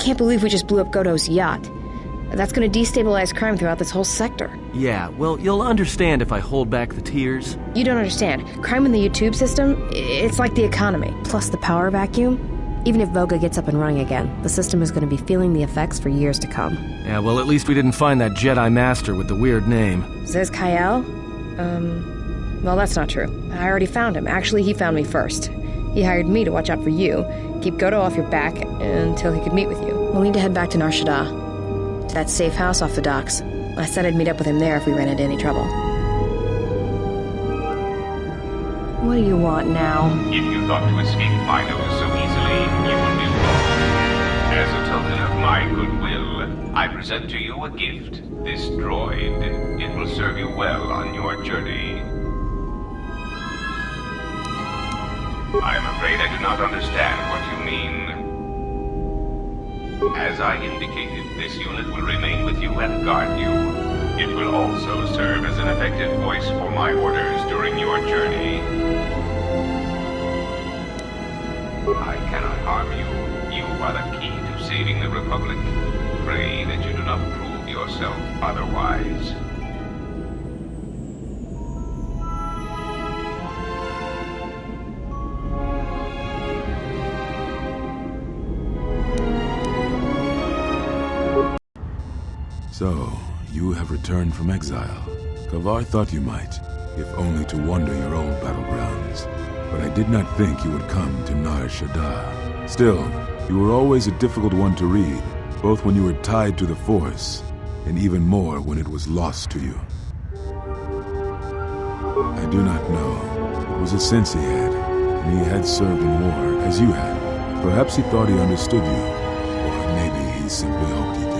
can't believe we just blew up Goto's yacht. That's gonna destabilize crime throughout this whole sector. Yeah, well, you'll understand if I hold back the tears. You don't understand. Crime in the YouTube system, it's like the economy. Plus the power vacuum. Even if Voga gets up and running again, the system is going to be feeling the effects for years to come. Yeah, well, at least we didn't find that Jedi Master with the weird name. Zez-Kai? Well, that's not true. I already found him. Actually, he found me first. He hired me to watch out for you, keep Goto off your back until he could meet with you. We'll need to head back to Nar Shaddaa, to that safe house off the docks. I said I'd meet up with him there if we ran into any trouble. What do you want now? If you thought to escape my notice so easily, you will be wrong. As a token of my goodwill, I present to you a gift. This droid. It will serve you well on your journey. I am afraid I do not understand what you mean. As I indicated, this unit will remain with you and guard you. It will also serve as an effective voice for my orders during your journey. I cannot harm you. You are the key to saving the Republic. Pray that you do not prove yourself otherwise. So, you have returned from exile. Kavar thought you might, if only to wander your old battlegrounds. But I did not think you would come to Nar Shaddaa. Still, you were always a difficult one to read, both when you were tied to the Force, and even more when it was lost to you. I do not know. It was a sense he had, and he had served in war, as you had. Perhaps he thought he understood you, or maybe he simply hoped he did.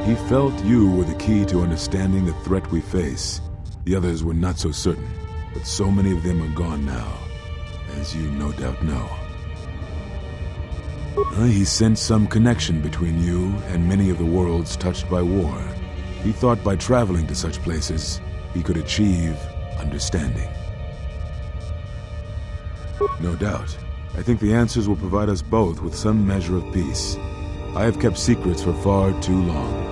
He felt you were the key to understanding the threat we face. The others were not so certain, but so many of them are gone now, as you no doubt know. He sensed some connection between you and many of the worlds touched by war. He thought by traveling to such places, he could achieve understanding. No doubt. I think the answers will provide us both with some measure of peace. I have kept secrets for far too long.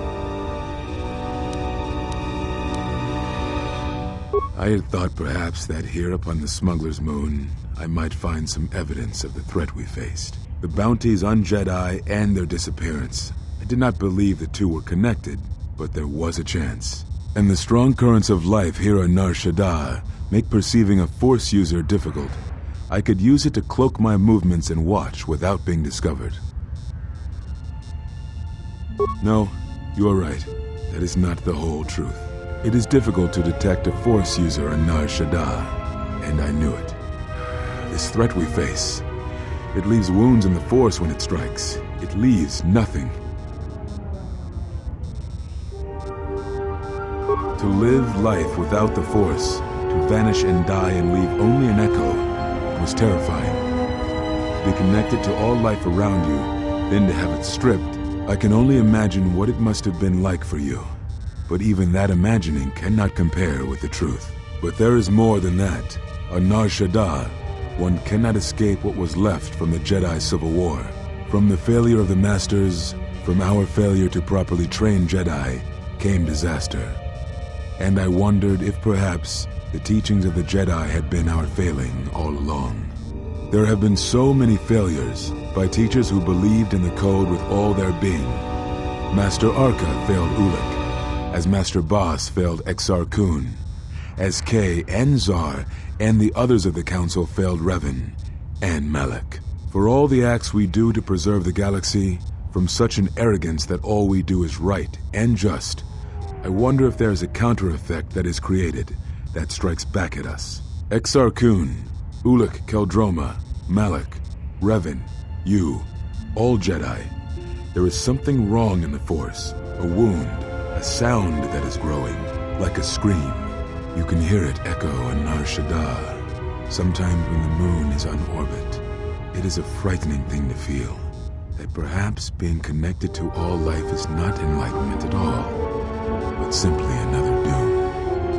I had thought perhaps that here upon the Smuggler's Moon, I might find some evidence of the threat we faced. The bounties on Jedi and their disappearance. I did not believe the two were connected, but there was a chance. And the strong currents of life here on Nar Shaddaa make perceiving a Force user difficult. I could use it to cloak my movements and watch without being discovered. No, you are right. That is not the whole truth. It is difficult to detect a Force user on Nar Shaddaa, and I knew it. This threat we face, it leaves wounds in the Force when it strikes. It leaves nothing. To live life without the Force, to vanish and die and leave only an echo, it was terrifying. To be connected to all life around you, then to have it stripped, I can only imagine what it must have been like for you. But even that imagining cannot compare with the truth. But there is more than that. On Nar Shaddaa, one cannot escape what was left from the Jedi Civil War. From the failure of the Masters, from our failure to properly train Jedi, came disaster. And I wondered if perhaps the teachings of the Jedi had been our failing all along. There have been so many failures by teachers who believed in the code with all their being. Master Arca failed Ulic, as Master Boss failed Exar Kun, as Kay and Zar and the others of the Council failed Revan and Malak. For all the acts we do to preserve the galaxy, from such an arrogance that all we do is right and just, I wonder if there is a counter-effect that is created that strikes back at us. Exar Kun, Ulic Keldroma, Malak, Revan, you, all Jedi. There is something wrong in the Force, a wound, a sound that is growing, like a scream. You can hear it echo on Nar Shaddaa, sometimes when the moon is on orbit. It is a frightening thing to feel, that perhaps being connected to all life is not enlightenment at all, but simply another doom.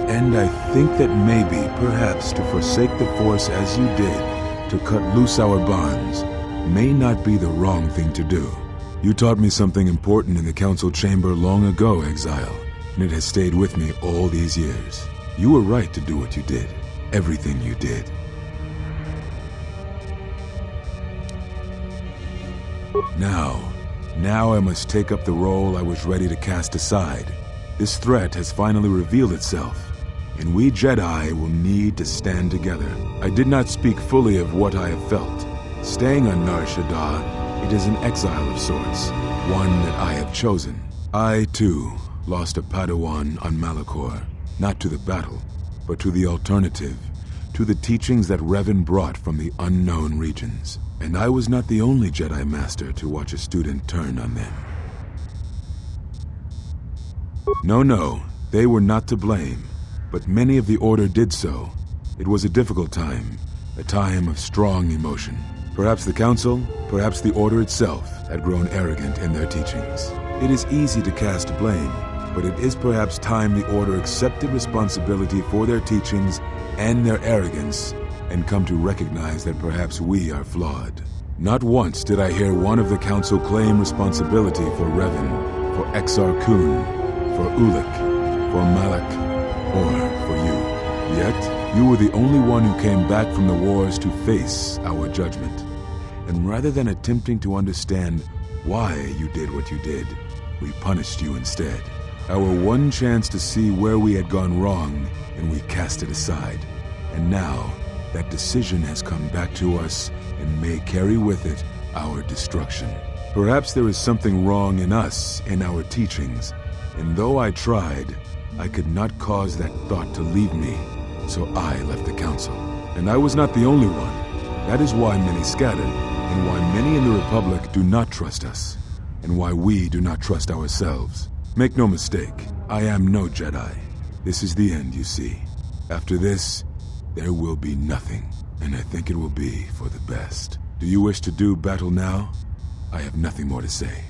And I think that maybe, perhaps, to forsake the Force as you did, to cut loose our bonds, may not be the wrong thing to do. You taught me something important in the council chamber long ago, Exile, and it has stayed with me all these years. You were right to do what you did. Everything you did. Now I must take up the role I was ready to cast aside. This threat has finally revealed itself, and we Jedi will need to stand together. I did not speak fully of what I have felt. Staying on Nar Shaddaa, it is an exile of sorts, one that I have chosen. I, too, lost a Padawan on Malachor, not to the battle, but to the alternative, to the teachings that Revan brought from the unknown regions. And I was not the only Jedi Master to watch a student turn on them. No, they were not to blame, but many of the Order did so. It was a difficult time, a time of strong emotion. Perhaps the Council, perhaps the Order itself, had grown arrogant in their teachings. It is easy to cast blame, but it is perhaps time the Order accepted responsibility for their teachings and their arrogance, and come to recognize that perhaps we are flawed. Not once did I hear one of the Council claim responsibility for Revan, for Exar Kun, for Ulic, for Malak, or for you. Yet, you were the only one who came back from the wars to face our judgment. And rather than attempting to understand why you did what you did, we punished you instead. Our one chance to see where we had gone wrong, and we cast it aside. And now, that decision has come back to us and may carry with it our destruction. Perhaps there is something wrong in us, in our teachings, and though I tried, I could not cause that thought to leave me, so I left the Council. And I was not the only one. That is why many scattered, and why many in the Republic do not trust us, and why we do not trust ourselves. Make no mistake, I am no Jedi. This is the end, you see. After this, there will be nothing, and I think it will be for the best. Do you wish to do battle now? I have nothing more to say.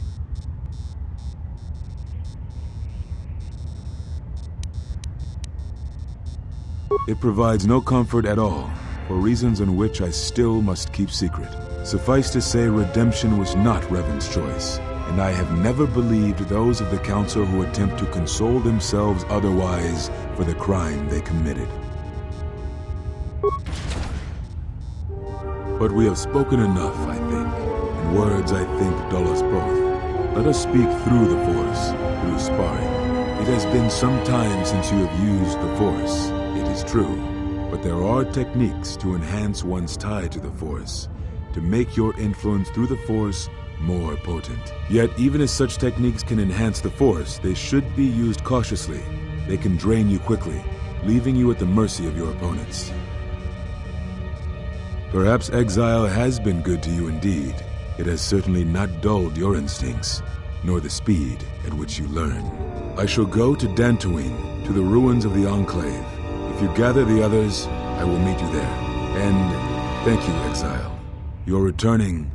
It provides no comfort at all, for reasons on which I still must keep secret. Suffice to say, redemption was not Revan's choice, and I have never believed those of the Council who attempt to console themselves otherwise for the crime they committed. But we have spoken enough, I think, and words, I think, dull us both. Let us speak through the Force, through sparring. It has been some time since you have used the Force, it is true, but there are techniques to enhance one's tie to the Force, to make your influence through the Force more potent. Yet, even as such techniques can enhance the Force, they should be used cautiously. They can drain you quickly, leaving you at the mercy of your opponents. Perhaps exile has been good to you indeed. It has certainly not dulled your instincts, nor the speed at which you learn. I shall go to Dantooine, to the ruins of the Enclave. If you gather the others, I will meet you there. And thank you, Exile. You're returning.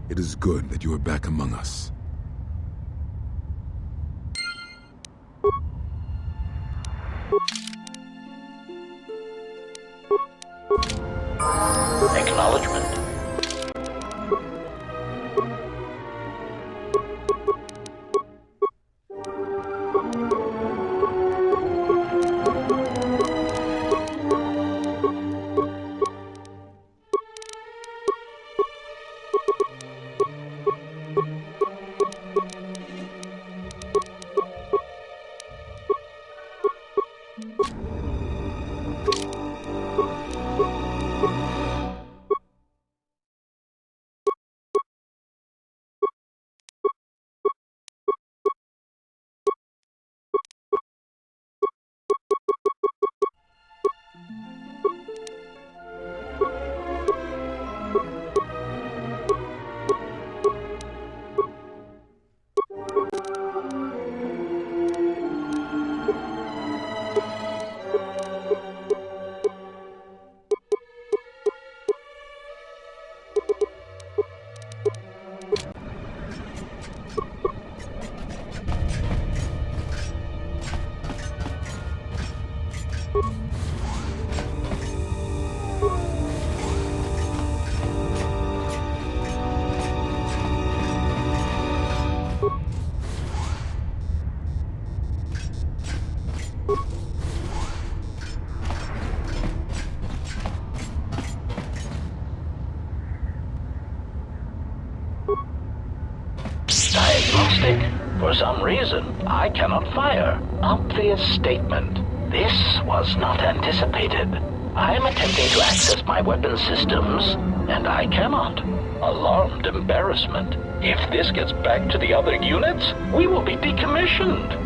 It is good that you are back among us. Acknowledgement. Diagnostic. For some reason, I cannot fire. Obvious statement. This was not anticipated. I am attempting to access my weapon systems, and I cannot. Alarmed embarrassment. If this gets back to the other units, we will be decommissioned.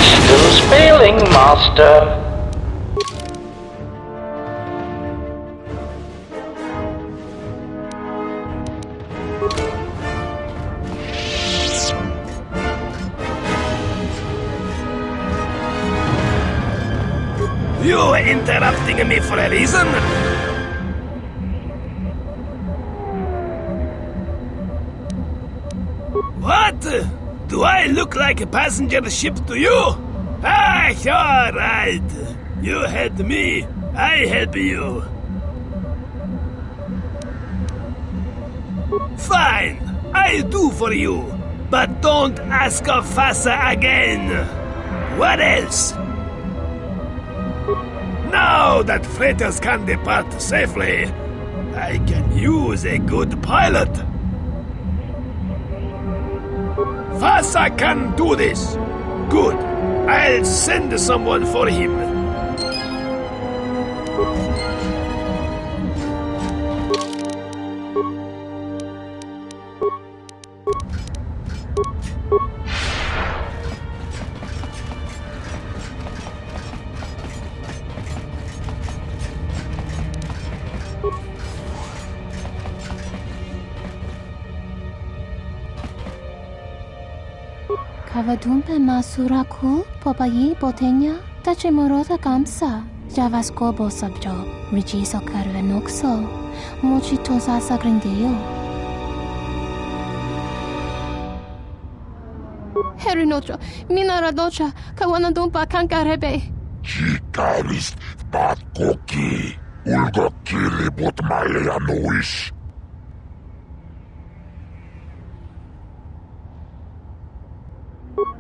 Systems failing, Master. You interrupting me for a reason? What? Do I look like a passenger ship to you? Ah, alright. You help me, I help you. Fine, I'll do for you. But don't ask of Fasa again. What else? Now that freighters can depart safely, I can use a good pilot. Fasa can do this. Good. I'll send someone for him. Kavadumpe masuraku popayi botenya tachimorota kamsa javaskobo sabjo rijiso karvenoxo mochitosa sagrindeo Herinocha minaradocha kawanadumpa kankarebe Chikaris batkoki ulgokili botmaleanois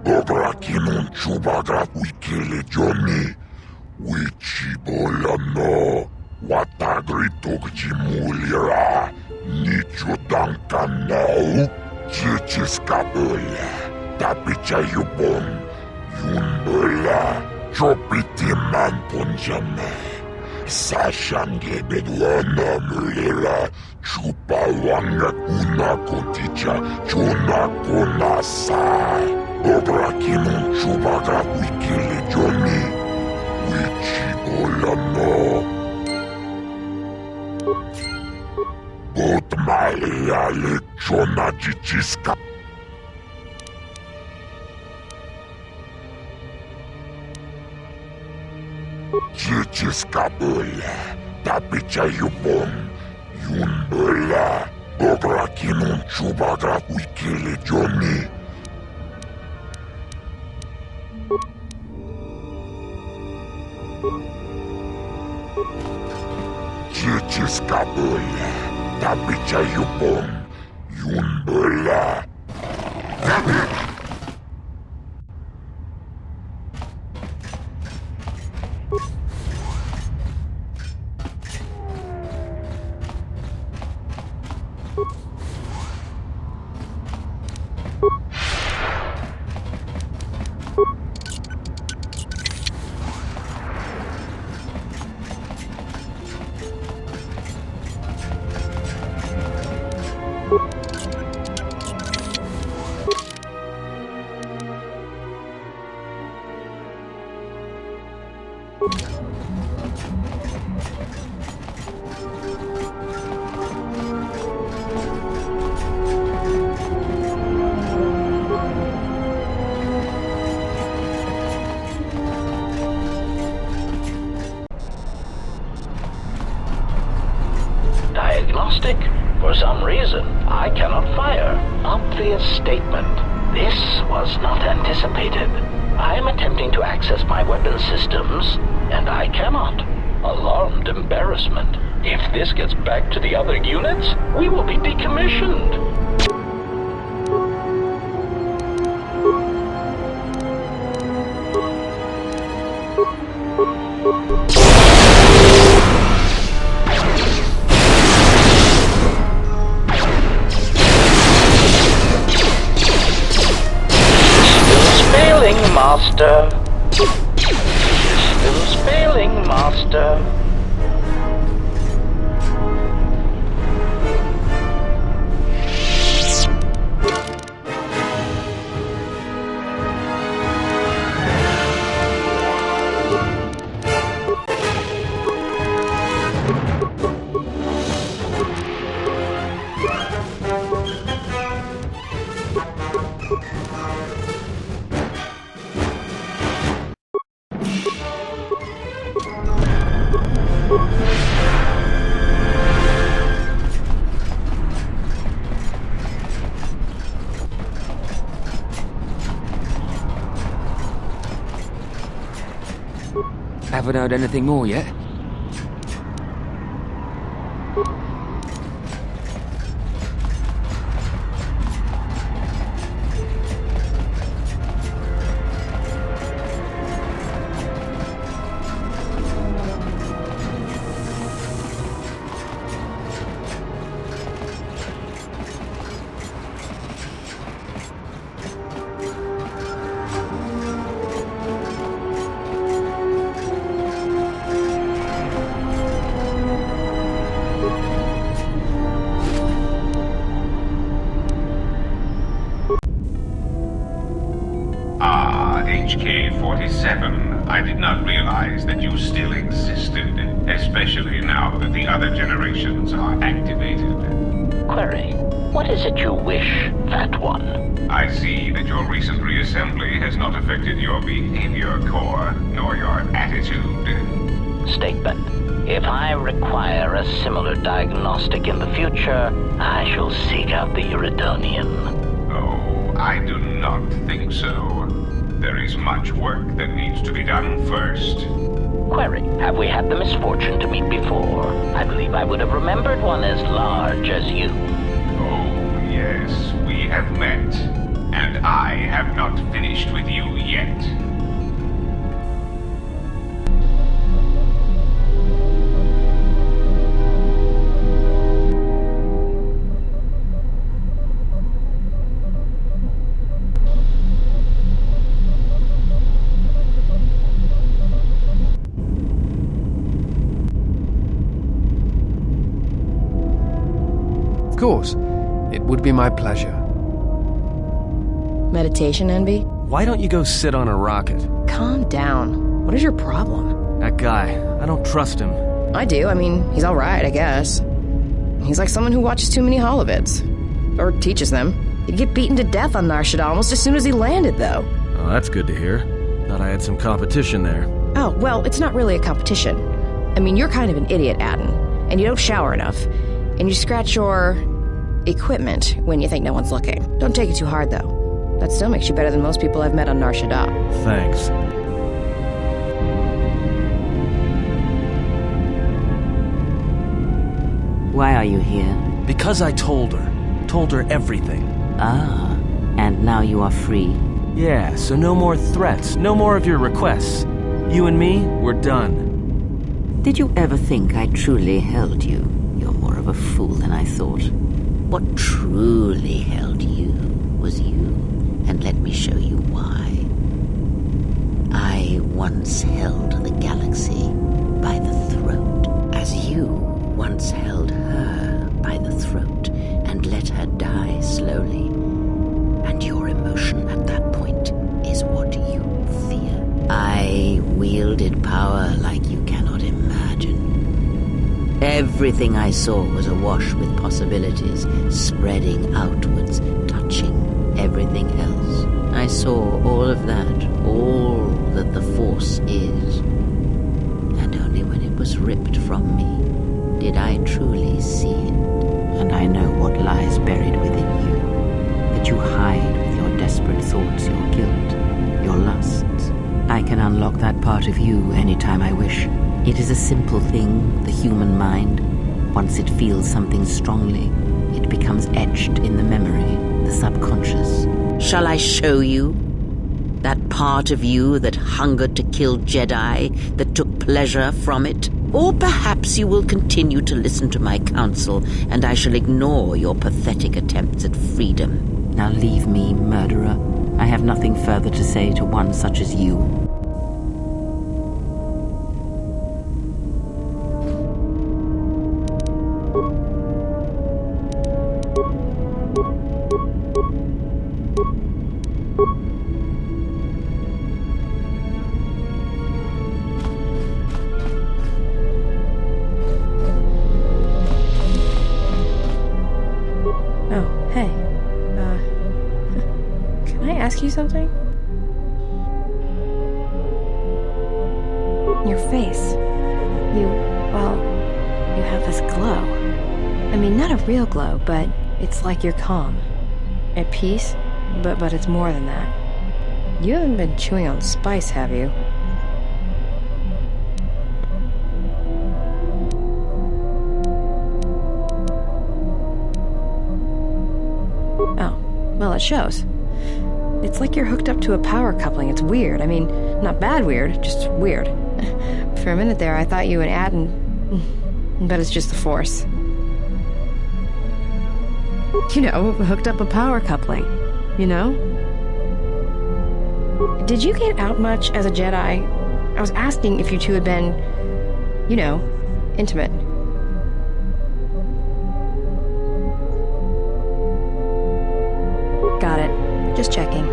Dobrakinun chubagrat wikele Johnny Wichibolano Watagritogchimulira Nichudankanau Chichiskabula Tapichayubon Yunbula Chopitiman Punjame Sashange Bedwana Mulira Chupawanga Kuna Koticha Chuna Kunasa Dobrakinun chubagrat wikele Johnny Wichibolano Botmaleale Chona Chichiska Chichiskabula Tapichayubon Yunbula Dobrakinun chubagrat wikele Johnny Chichiskabula Tapichayubon Yunbula Diagnostic. For some reason, I cannot fire. Obvious statement. This was not anticipated. I am attempting to access my weapon systems, and I cannot. Alarmed embarrassment. If this gets back to the other units, we will be decommissioned. Systems failing, Master. Systems failing, Master. Haven't heard anything more yet? HK-47. I did not realize that you still existed, especially now that the other generations are activated. Query, what is it you wish, Fat One? I see that your recent reassembly has not affected your behavior core, nor your attitude. Statement. If I require a similar diagnostic in the future, I shall seek out the Iridonian. Oh, I do not think so. There is much work that needs to be done first. Query, have we had the misfortune to meet before? I believe I would have remembered one as large as you. Oh, yes, we have met. And I have not finished with you yet. Of course. It would be my pleasure. Meditation envy? Why don't you go sit on a rocket? Calm down. What is your problem? That guy, I don't trust him. I do. I mean, he's alright, I guess. He's like someone who watches too many holovids. Or teaches them. He'd get beaten to death on Nar Shaddaa almost as soon as he landed, though. Oh, that's good to hear. Thought I had some competition there. Oh, well, it's not really a competition. I mean, you're kind of an idiot, Aden. And you don't shower enough. And you scratch your equipment when you think no one's looking. Don't take it too hard, though. That still makes you better than most people I've met on Nar Shaddaa. Thanks. Why are you here? Because I told her. Told her everything. Ah, and now you are free. Yeah, so no more threats, no more of your requests. You and me, we're done. Did you ever think I truly held you? You're more of a fool than I thought. What truly held you was you, and let me show you why. I once held the galaxy by the throat, as you once held her by the throat and let her die slowly. And your emotion at that point is what you fear. I wielded power like you cannot imagine. Everything I saw was awash with possibilities, spreading outwards, touching everything else. I saw all of that, all that the Force is. And only when it was ripped from me did I truly see it. And I know what lies buried within you, that you hide with your desperate thoughts, your guilt, your lusts. I can unlock that part of you anytime I wish. It is a simple thing, the human mind. Once it feels something strongly, it becomes etched in the memory, the subconscious. Shall I show you? That part of you that hungered to kill Jedi, that took pleasure from it? Or perhaps you will continue to listen to my counsel, and I shall ignore your pathetic attempts at freedom. Now leave me, murderer. I have nothing further to say to one such as you. Ask you something? Your face. You have this glow. I mean, not a real glow, but it's like you're calm. At peace, but it's more than that. You haven't been chewing on spice, have you? Oh, well, it shows. It's like you're hooked up to a power coupling. It's weird. I mean, not bad weird, just weird. For a minute there, I thought you and Aden... But it's just the Force. You know, hooked up a power coupling. You know? Did you get out much as a Jedi? I was asking if you two had been, you know, intimate. Got it. Just checking.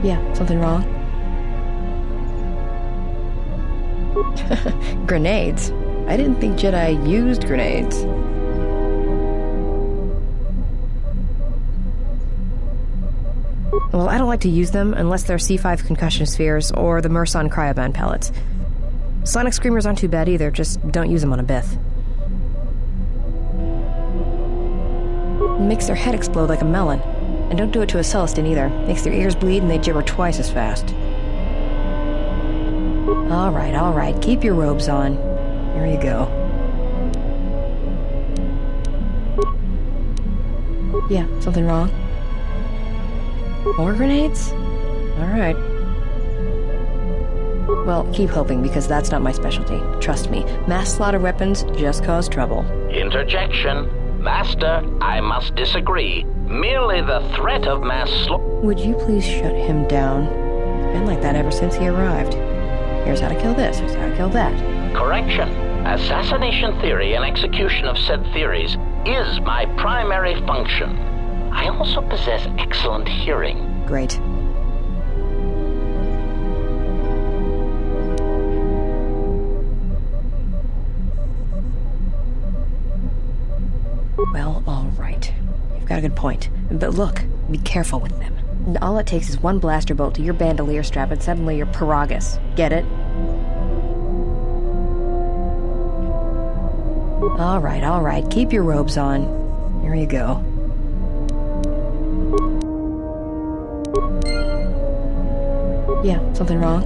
Yeah, something wrong? Grenades? I didn't think Jedi used grenades. Well, I don't like to use them unless they're C5 concussion spheres or the Merson cryoband pellets. Sonic screamers aren't too bad either, just don't use them on a Bith. It makes their head explode like a melon. And don't do it to a Celestin either. Makes their ears bleed and they gibber twice as fast. Alright. Keep your robes on. Here you go. Yeah, something wrong? More grenades? Alright. Well, keep hoping, because that's not my specialty. Trust me, mass slaughter weapons just cause trouble. Interjection. Master, I must disagree. Merely the threat of mass slaughter... Would you please shut him down? It's been like that ever since he arrived. Here's how to kill this, here's how to kill that. Correction. Assassination theory and execution of said theories is my primary function. I also possess excellent hearing. Great. Well, all right. You've got a good point. But look, be careful with them. All it takes is one blaster bolt to your bandolier strap and suddenly you're Paragus. Get it? Alright. Keep your robes on. Here you go. Yeah, something wrong?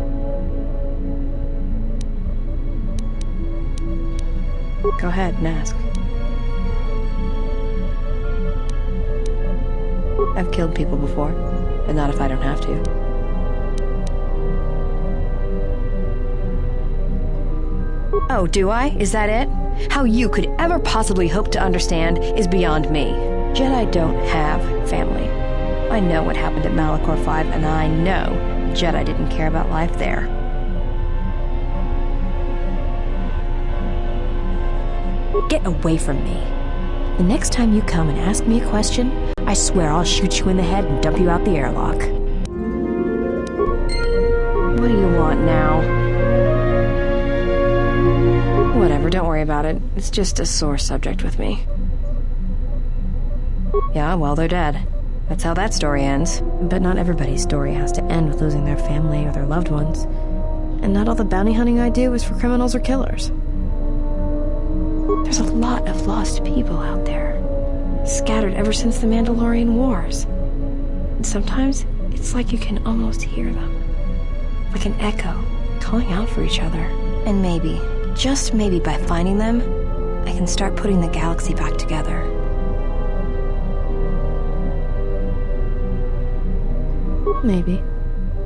Go ahead and ask. I've killed people before, but not if I don't have to. Oh, do I? Is that it? How you could ever possibly hope to understand is beyond me. Jedi don't have family. I know what happened at Malachor 5, and I know Jedi didn't care about life there. Get away from me. The next time you come and ask me a question, I swear I'll shoot you in the head and dump you out the airlock. What do you want now? Whatever, don't worry about it. It's just a sore subject with me. Yeah, well, they're dead. That's how that story ends. But not everybody's story has to end with losing their family or their loved ones. And not all the bounty hunting I do is for criminals or killers. There's a lot of lost people out there, scattered ever since the Mandalorian Wars. And sometimes, it's like you can almost hear them. like an echo, calling out for each other. And maybe, just maybe by finding them, I can start putting the galaxy back together. Maybe.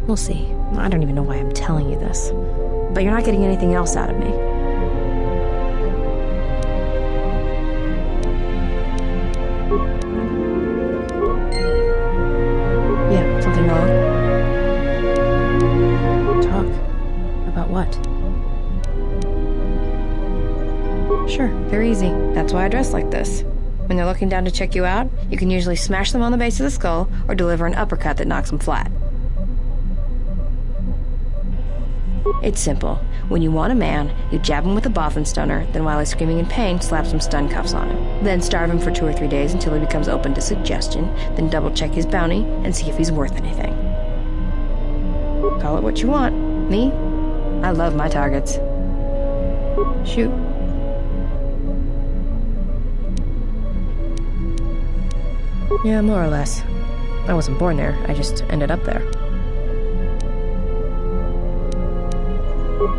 We'll see. I don't even know why I'm telling you this. But you're not getting anything else out of me. Yeah, something wrong? Talk. About what? Sure, they're easy. That's why I dress like this. When they're looking down to check you out, you can usually smash them on the base of the skull or deliver an uppercut that knocks them flat. It's simple. When you want a man, you jab him with a Bothan stunner, then while he's screaming in pain, slap some stun cuffs on him. Then starve him for 2 or 3 days until he becomes open to suggestion, then double check his bounty and see if he's worth anything. Call it what you want. Me? I love my targets. Shoot. Yeah, more or less. I wasn't born there, I just ended up there.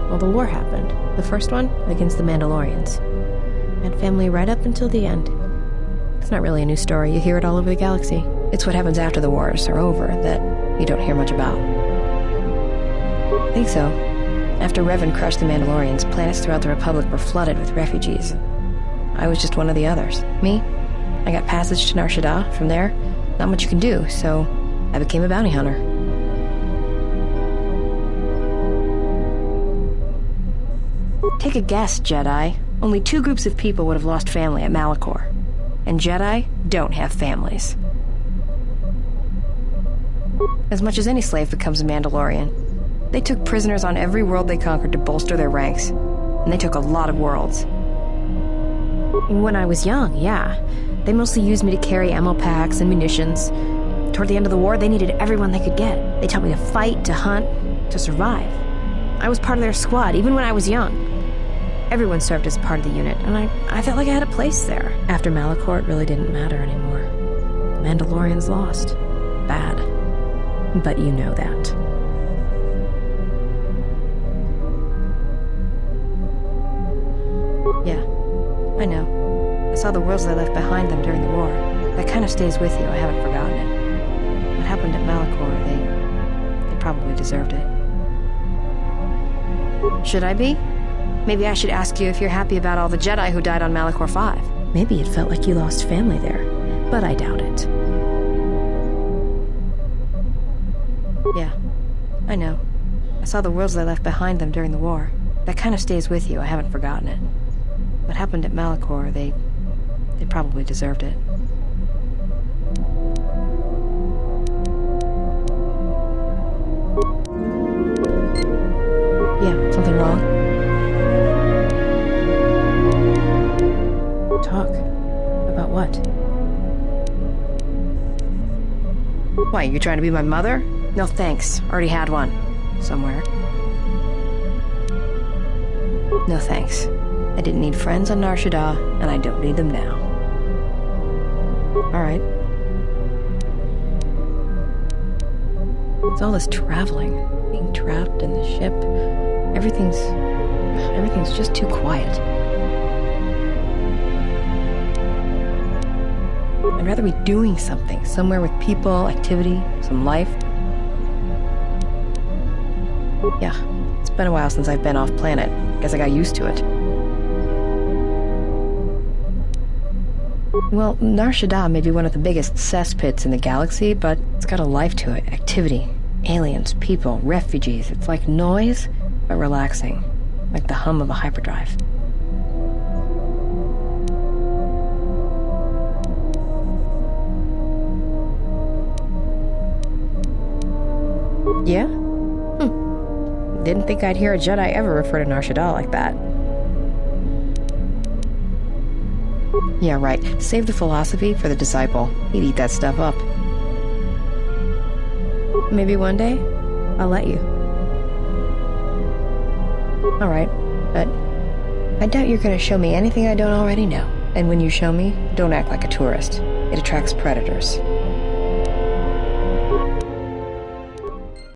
Well, the war happened. The first one, against the Mandalorians. Had family right up until the end. It's not really a new story, you hear it all over the galaxy. It's what happens after the wars are over that you don't hear much about. I think so. After Revan crushed the Mandalorians, planets throughout the Republic were flooded with refugees. I was just one of the others. Me? I got passage to Nar Shaddaa. From there, not much you can do, so I became a bounty hunter. Take a guess, Jedi. Only 2 groups of people would have lost family at Malachor. And Jedi don't have families. As much as any slave becomes a Mandalorian. They took prisoners on every world they conquered to bolster their ranks. And they took a lot of worlds. When I was young, yeah. They mostly used me to carry ammo packs and munitions. Toward the end of the war, they needed everyone they could get. They taught me to fight, to hunt, to survive. I was part of their squad, even when I was young. Everyone served as part of the unit, and I felt like I had a place there. After Malachor, it really didn't matter anymore. The Mandalorians lost. Bad. But you know that. Yeah, I know. I saw the worlds they left behind them during the war. That kind of stays with you, I haven't forgotten it. What happened at Malachor, they probably deserved it. Should I be? Maybe I should ask you if you're happy about all the Jedi who died on Malachor 5. Maybe it felt like you lost family there, but I doubt it. Yeah, I know. I saw the worlds they left behind them during the war. That kind of stays with you, I haven't forgotten it. What happened at Malachor, they probably deserved it. Yeah, something wrong? Talk. About what? Why, you trying to be my mother? No thanks, already had one. Somewhere. No thanks. I didn't need friends on Nar Shaddaa, and I don't need them now. Alright. It's all this traveling, being trapped in the ship. Everything's just too quiet. I'd rather be doing something, somewhere with people, activity, some life. Yeah, it's been a while since I've been off planet. Guess I got used to it. Well, Nar Shaddaa may be one of the biggest cesspits in the galaxy, but it's got a life to it. Activity, aliens, people, refugees. It's like noise, but relaxing. Like the hum of a hyperdrive. Yeah? Didn't think I'd hear a Jedi ever refer to Nar Shaddaa like that. Yeah, right. Save the philosophy for the disciple. He'd eat that stuff up. Maybe one day, I'll let you. Alright, but I doubt you're gonna show me anything I don't already know. And when you show me, don't act like a tourist. It attracts predators.